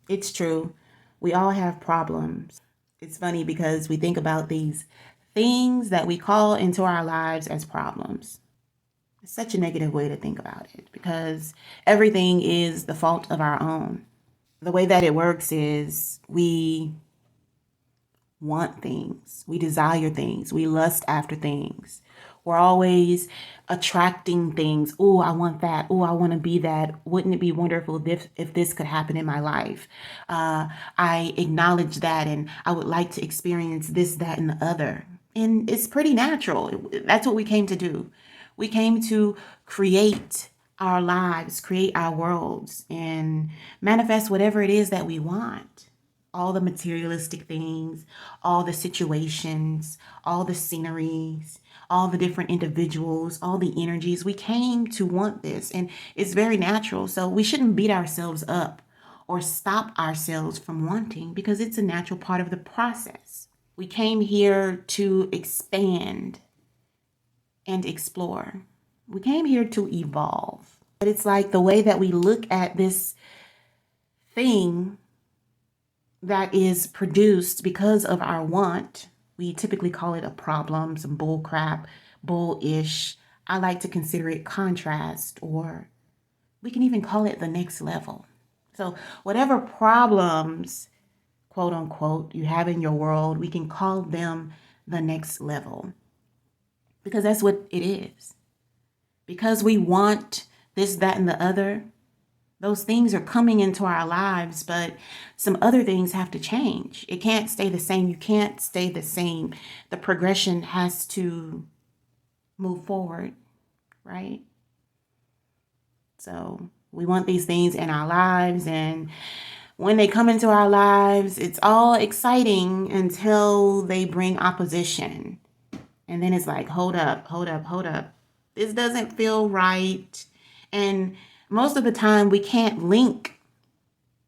It's true. We all have problems. It's funny because we think about these things that we call into our lives as problems. It's such a negative way to think about it because everything is the fault of our own. The way that it works is we want things, we desire things, we lust after things. We're always attracting things. Oh, I want that. Oh, I want to be that. Wouldn't it be wonderful if this could happen in my life? I acknowledge that and I would like to experience this, that, and the other. And it's pretty natural. That's what we came to do. We came to create our lives, create our worlds, and manifest whatever it is that we want. All the materialistic things, all the situations, all the sceneries, all the different individuals, all the energies. We came to want this, and it's very natural. So we shouldn't beat ourselves up or stop ourselves from wanting because it's a natural part of the process. We came here to expand and explore. We came here to evolve. But it's like the way that we look at this thing that is produced because of our want. We typically call it a problem, some bull crap, bullish. I like to consider it contrast, or we can even call it the next level. So, whatever problems, quote unquote, you have in your world, we can call them the next level because that's what it is. Because we want this, that, and the other, those things are coming into our lives, but some other things have to change. It can't stay the same. You can't stay the same. The progression has to move forward, right? So we want these things in our lives, and when they come into our lives, it's all exciting until they bring opposition. And then it's like, hold up, hold up, hold up. This doesn't feel right. And most of the time, we can't link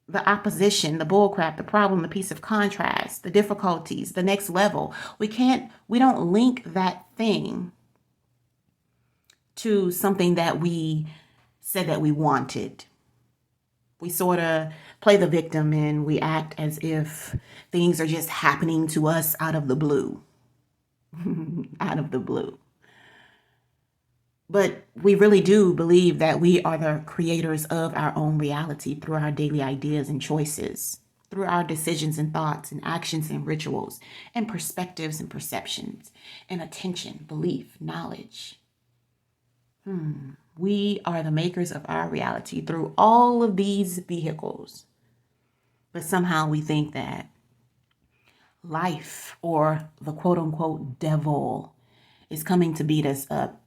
the opposition, the bullcrap, the problem, the piece of contrast, the difficulties, the next level. We don't link that thing to something that we said that we wanted. We sort of play the victim and we act as if things are just happening to us out of the blue. Out of the blue. But we really do believe that we are the creators of our own reality through our daily ideas and choices, through our decisions and thoughts and actions and rituals and perspectives and perceptions and attention, belief, knowledge. We are the makers of our reality through all of these vehicles. But somehow we think that life or the quote unquote devil is coming to beat us up.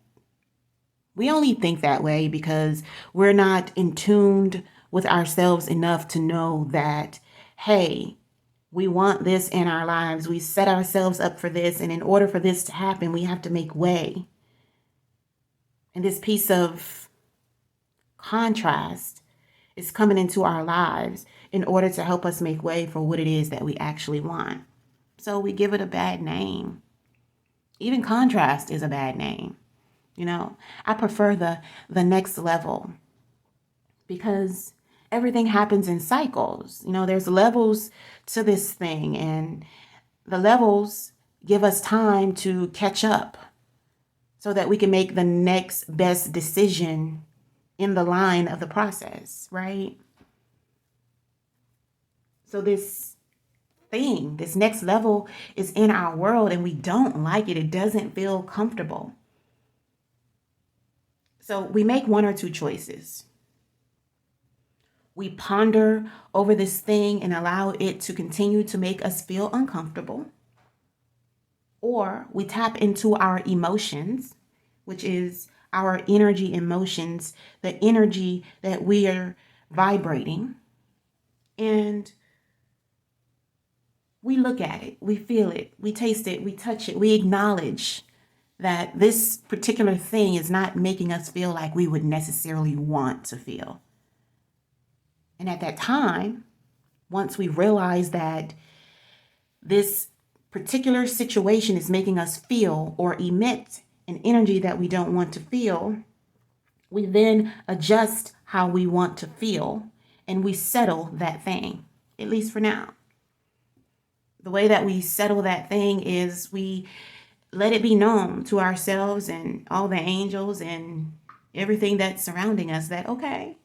We only think that way because we're not in tuned with ourselves enough to know that, hey, we want this in our lives. We set ourselves up for this. And in order for this to happen, we have to make way. And this piece of contrast is coming into our lives in order to help us make way for what it is that we actually want. So we give it a bad name. Even contrast is a bad name. I prefer the next level because everything happens in cycles. There's levels to this thing, and the levels give us time to catch up so that we can make the next best decision in the line of the process, right? So this thing, this next level is in our world and we don't like it. It doesn't feel comfortable. So we make one or two choices. We ponder over this thing and allow it to continue to make us feel uncomfortable. Or we tap into our emotions, which is our energy emotions, the energy that we are vibrating. And we look at it, we feel it, we taste it, we touch it, we acknowledge that this particular thing is not making us feel like we would necessarily want to feel. And at that time, once we realize that this particular situation is making us feel or emit an energy that we don't want to feel, we then adjust how we want to feel and we settle that thing. at least for now. The way that we settle that thing is we let it be known to ourselves and all the angels and everything that's surrounding us that, okay,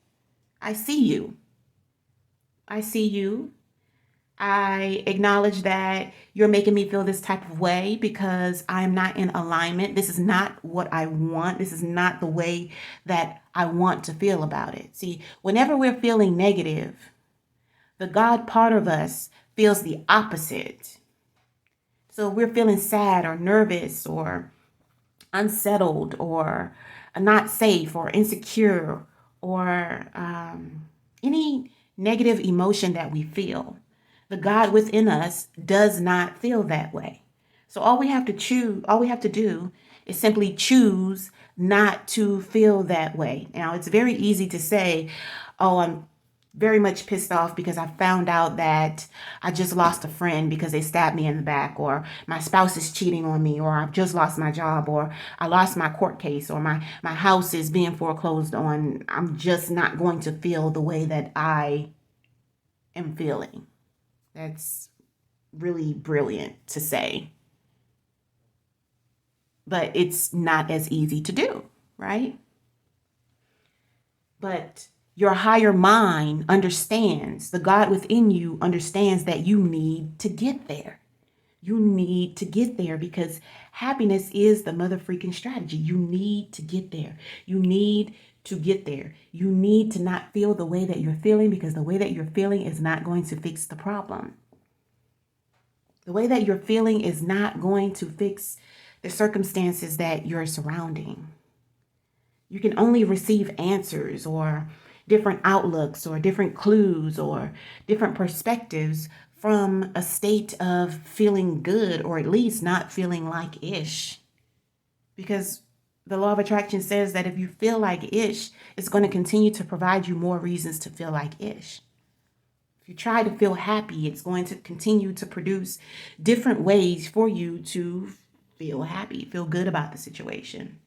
I see you. I see you. I acknowledge that you're making me feel this type of way because I'm not in alignment. This is not what I want. This is not the way that I want to feel about it. See, whenever we're feeling negative, the God part of us feels the opposite. So we're feeling sad or nervous or unsettled or not safe or insecure or any negative emotion that we feel. The God within us does not feel that way. So all we have to do is simply choose not to feel that way. Now, it's very easy to say, oh, I'm very much pissed off because I found out that I just lost a friend because they stabbed me in the back, or my spouse is cheating on me, or I've just lost my job, or I lost my court case, or my house is being foreclosed on. I'm just not going to feel the way that I am feeling. That's really brilliant to say, but it's not as easy to do, right? But your higher mind understands, the God within you understands that you need to get there. You need to get there because happiness is the mother freaking strategy. You need to get there. You need to get there. You need to not feel the way that you're feeling because the way that you're feeling is not going to fix the problem. The way that you're feeling is not going to fix the circumstances that you're surrounding. You can only receive answers or different outlooks or different clues or different perspectives from a state of feeling good, or at least not feeling like ish. Because the law of attraction says that if you feel like ish, it's going to continue to provide you more reasons to feel like ish. If you try to feel happy, it's going to continue to produce different ways for you to feel happy, feel good about the situation.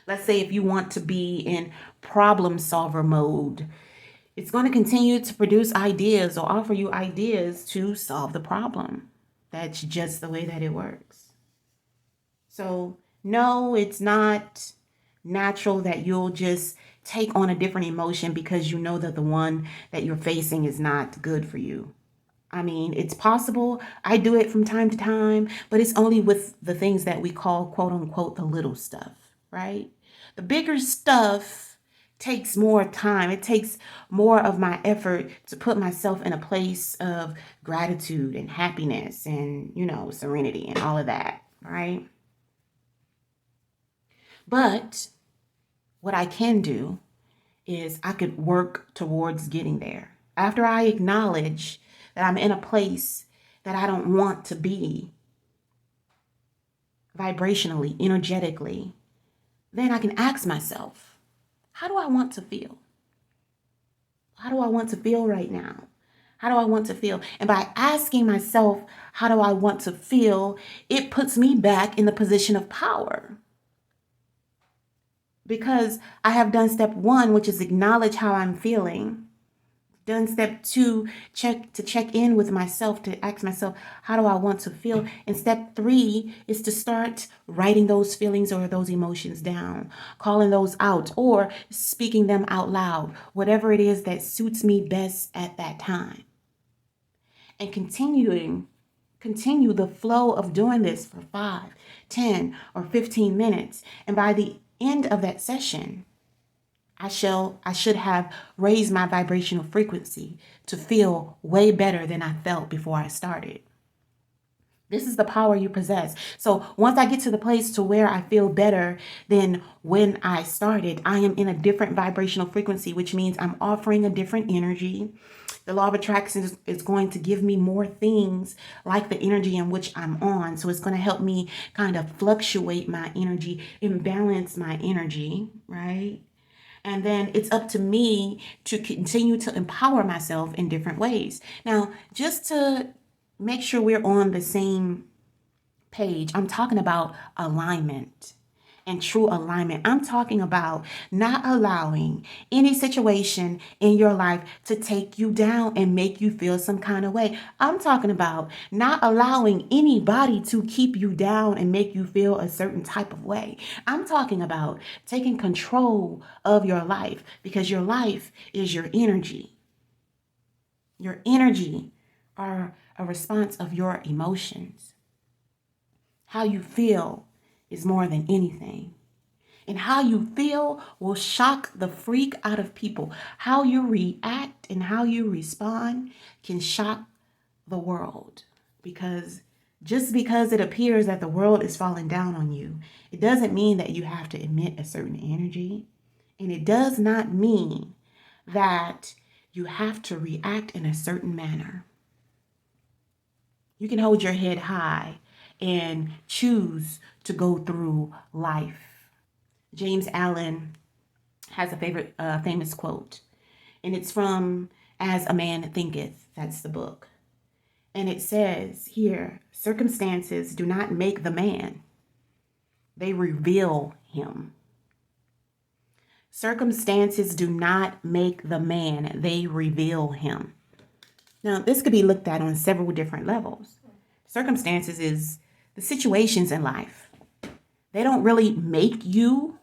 Let's say if you want to be in problem solver mode, it's going to continue to produce ideas or offer you ideas to solve the problem. That's just the way that it works. So, no, it's not natural that you'll just take on a different emotion because you know that the one that you're facing is not good for you. I mean, it's possible. I do it from time to time, but it's only with the things that we call, quote unquote, the little stuff, right? The bigger stuff takes more time. It takes more of my effort to put myself in a place of gratitude and happiness and, serenity and all of that, right? But what I can do is I could work towards getting there. After I acknowledge that I'm in a place that I don't want to be vibrationally, energetically, then I can ask myself, how do I want to feel? How do I want to feel right now? How do I want to feel? And by asking myself, how do I want to feel, it puts me back in the position of power. Because I have done step 1, which is acknowledge how I'm feeling. Done step 2, check in with myself, to ask myself, how do I want to feel? And step 3 is to start writing those feelings or those emotions down, calling those out or speaking them out loud, whatever it is that suits me best at that time. And continue the flow of doing this for 5, 10, or 15 minutes. And by the end of that session, I should have raised my vibrational frequency to feel way better than I felt before I started. This is the power you possess. So once I get to the place to where I feel better than when I started, I am in a different vibrational frequency, which means I'm offering a different energy. The law of attraction is going to give me more things like the energy in which I'm on. So it's going to help me kind of fluctuate my energy, imbalance my energy, right? And then it's up to me to continue to empower myself in different ways. Now, just to make sure we're on the same page, I'm talking about alignment. and true alignment. I'm talking about not allowing any situation in your life to take you down and make you feel some kind of way. I'm talking about not allowing anybody to keep you down and make you feel a certain type of way. I'm talking about taking control of your life, because your life is your energy. Your energy are a response of your emotions. How you feel is more than anything. And how you feel will shock the freak out of people. How you react and how you respond can shock the world. Because just because it appears that the world is falling down on you, it doesn't mean that you have to emit a certain energy. And it does not mean that you have to react in a certain manner. You can hold your head high and choose to go through life. James Allen has a famous quote, and it's from As a Man Thinketh. That's the book. And it says here, circumstances do not make the man, they reveal him. Circumstances do not make the man, they reveal him. Now, this could be looked at on several different levels. Circumstances is the situations in life. They don't really make you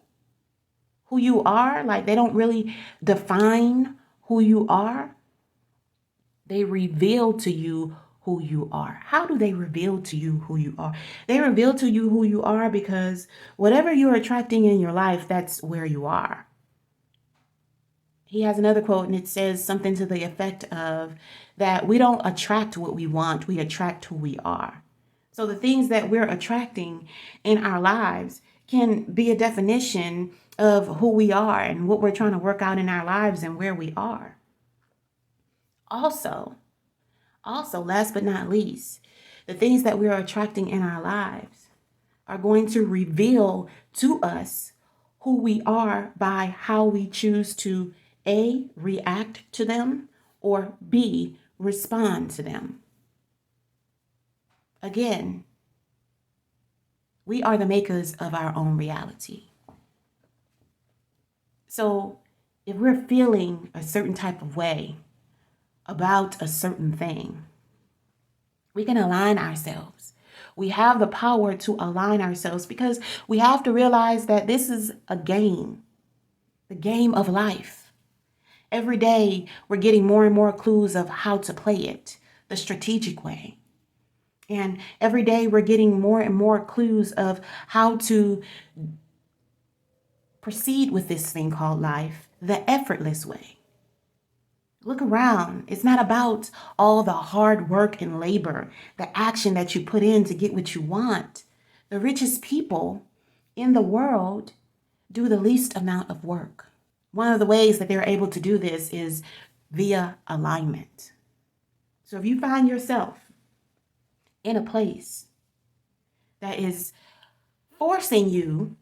who you are. Like, they don't really define who you are. They reveal to you who you are. How do they reveal to you who you are? They reveal to you who you are because whatever you're attracting in your life, that's where you are. He has another quote, and it says something to the effect of that we don't attract what we want, we attract who we are. So the things that we're attracting in our lives can be a definition of who we are and what we're trying to work out in our lives and where we are. Also, last but not least, the things that we're attracting in our lives are going to reveal to us who we are by how we choose to A, react to them, or B, respond to them. Again, we are the makers of our own reality. So if we're feeling a certain type of way about a certain thing, we can align ourselves. We have the power to align ourselves because we have to realize that this is a game, the game of life. Every day, we're getting more and more clues of how to play it the strategic way. And every day, we're getting more and more clues of how to proceed with this thing called life the effortless way. Look around. It's not about all the hard work and labor, the action that you put in to get what you want. The richest people in the world do the least amount of work. One of the ways that they're able to do this is via alignment. So if you find yourself in a place that is forcing you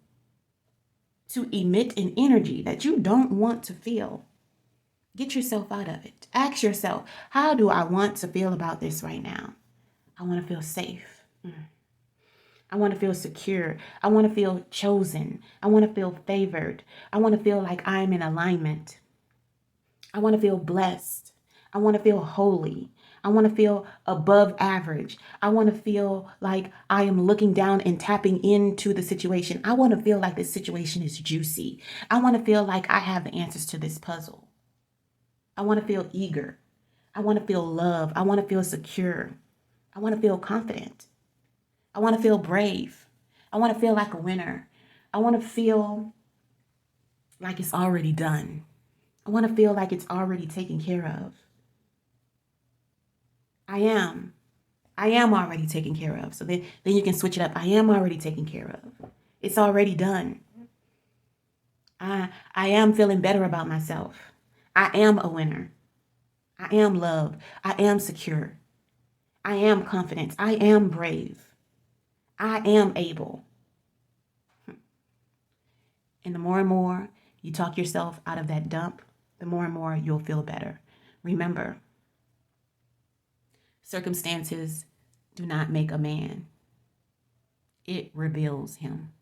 to emit an energy that you don't want to feel, get yourself out of it. Ask yourself, how do I want to feel about this right now? I want to feel safe. I want to feel secure. I want to feel chosen. I want to feel favored. I want to feel like I'm in alignment. I want to feel blessed. I want to feel holy. I want to feel above average. I want to feel like I am looking down and tapping into the situation. I want to feel like this situation is juicy. I want to feel like I have the answers to this puzzle. I want to feel eager. I want to feel love. I want to feel secure. I want to feel confident. I want to feel brave. I want to feel like a winner. I want to feel like it's already done. I want to feel like it's already taken care of. I am already taken care of. So then you can switch it up. I am already taken care of. It's already done. I am feeling better about myself. I am a winner. I am loved. I am secure. I am confident. I am brave. I am able. And the more and more you talk yourself out of that dump, the more and more you'll feel better. Remember, circumstances do not make a man. It reveals him.